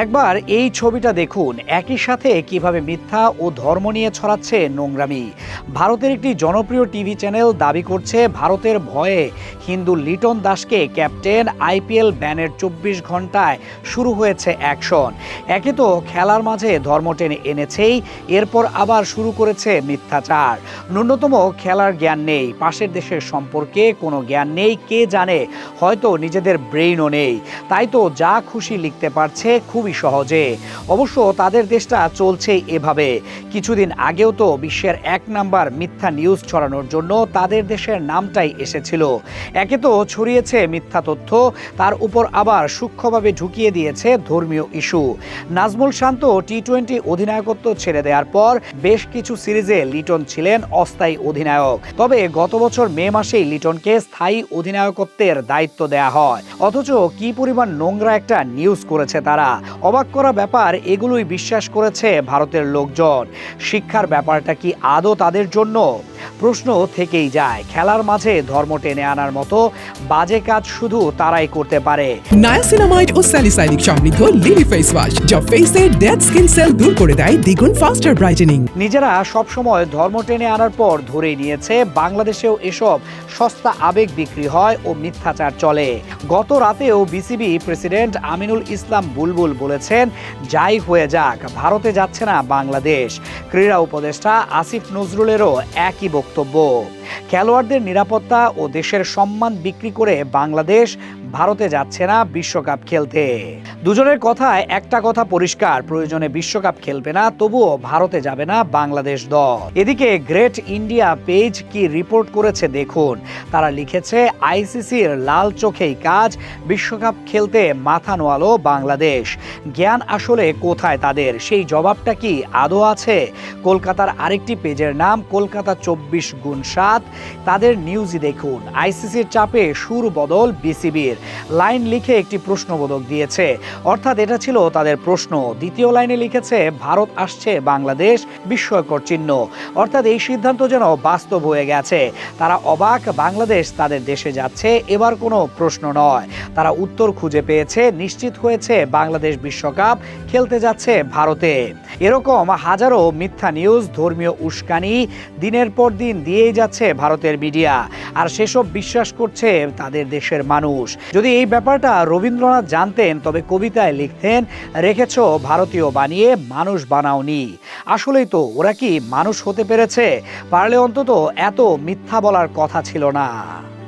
একবার এই ছবিটা দেখুন, একই সাথে কিভাবে মিথ্যা ও ধর্ম নিয়ে ছড়াচ্ছে নোংরামি। ভারতের একটি জনপ্রিয় টিভি চ্যানেল দাবি করছে ভারতের ভয়ে হিন্দু লিটন দাসকে ক্যাপ্টেন, আইপিএল ব্যানের 24 ঘন্টায় শুরু হয়েছে অ্যাকশন। একে তো খেলার মাঝে ধর্ম টেনে এনেছেই, এরপর আবার শুরু করেছে মিথ্যাচার। ন্যূনতম খেলার জ্ঞান নেই, পাশের দেশের সম্পর্কে কোনো জ্ঞান নেই, কে জানে হয়তো নিজেদের ব্রেইনও নেই। তাই তো যা খুশি লিখতে পারছে খুবই সহজে। অবশ্য তাদের দেশটা চলছেই এভাবে। কিছুদিন আগেও তো বিশ্বের 1 নাম্বার মিথ্যা নিউজ ছড়ানোর জন্য তাদের দেশের নামটাই এসেছিল। একে তো ছড়িয়েছে মিথ্যা তথ্য, তার উপর আবার সূক্ষ্মভাবে ঢুকিয়ে দিয়েছে ধর্মীয় ইস্যু। নাজমুল শান্ত টি-20 অধিনায়কত্ব ছেড়ে দেওয়ার পর বেশ কিছু সিরিজে লিটন ছিলেন অস্থায়ী অধিনায়ক। তবে গত বছর মে মাসেই লিটনকে স্থায়ী অধিনায়কত্বের দায়িত্ব দেয়া হয়। অথচ কি পরিমাণ নোংরা একটা নিউজ করেছে তারা! অবাক করা ব্যাপার, এগুলোই বিশ্বাস করেছে ভারতের লোকজন। শিক্ষার ব্যাপারটা কি আদৌ তাদের জন্য? প্রশ্ন থেকেই যায়। খেলার মাঝে ধর্ম টেনে আনার মতো বাজে কাজ শুধু তারাই করতে পারে। নায়াসিনামাইড ও স্যালিসাইলিক সমৃদ্ধ লিলি ফেস ওয়াশ, যা ফেসের ডেড স্কিন সেল দূর করে দেয় দ্বিগুণ ফাস্টার ব্রাইটেনিং। নিজেরা সবসময় ধর্ম টেনে আনার পর ধরেই নিয়েছে বাংলাদেশেও এসব সস্তা আবেগ বিক্রি হয় ও মিথ্যাচার চলে। গত রাতেও বিসিবি প্রেসিডেন্ট আমিনুল ইসলাম বুলবুল বলেছেন, যাই হয়ে যাক, ভারতে যাচ্ছে না বাংলাদেশ। ক্রীড়া উপদেষ্টা আসিফ নজরুলেরও একই বক্তব্য। খেলোয়াড়দের নিরাপত্তা ও দেশের সম্মান বিক্রি করে বাংলাদেশ ভারতে যাচ্ছে না বিশ্বকাপ খেলতে। দুজনের কথায় একটা কথা পরিষ্কার, প্রয়োজনে বিশ্বকাপ খেলবে না, তবুও ভারতে যাবে না বাংলাদেশ দল। এদিকে গ্রেট ইন্ডিয়া পেজ কি রিপোর্ট করেছে দেখুন। তারা লিখেছে, আইসিসির লাল চোখেই কাজ, বিশ্বকাপ খেলতে মাথা নোয়ালো বাংলাদেশ। জ্ঞান আসলে কোথায় তাদের? সেই জবাবটা কি আদৌ আছে? কলকাতার আরেকটি পেজের নাম কলকাতা 24x7। তাদের নিউজই দেখুন। আইসিসির চাপে সুর বদল বিসিবির। লাইন লিখে একটি প্রশ্নবোধক দিয়েছে, অর্থাৎ এটা ছিল তাদের প্রশ্ন। দ্বিতীয় লাইনে লিখেছে, ভারত আসছে বাংলাদেশ, বিস্ময়কর চিহ্ন। অর্থাৎ এই সিদ্ধান্ত যেন বাস্তব হয়ে গেছে। তারা অবাক, বাংলাদেশ তাদের দেশে যাচ্ছে, এবার কোনো প্রশ্ন নয়। তারা উত্তর খুঁজে পেয়েছে, নিশ্চিত হয়েছে বাংলাদেশ বিশ্বকাপ খেলতে যাচ্ছে ভারতে। এরকম হাজারো মিথ্যা নিউজ, ধর্মীয় উস্কানি দিনের পর দিন দিয়েই যাচ্ছে ভারতের মিডিয়া। আর সেসব বিশ্বাস করছে তাদের দেশের মানুষ। যদি এই ব্যাপারটা রবীন্দ্রনাথ জানতেন, তবে কবিতায় লিখতেন, রেখেছো ভারতীয় বানিয়ে, মানুষ বানাওনি। আসলেই তো, ওরা কি মানুষ হতে পেরেছে? পারলে অন্তত এত মিথ্যা বলার কথা ছিল না।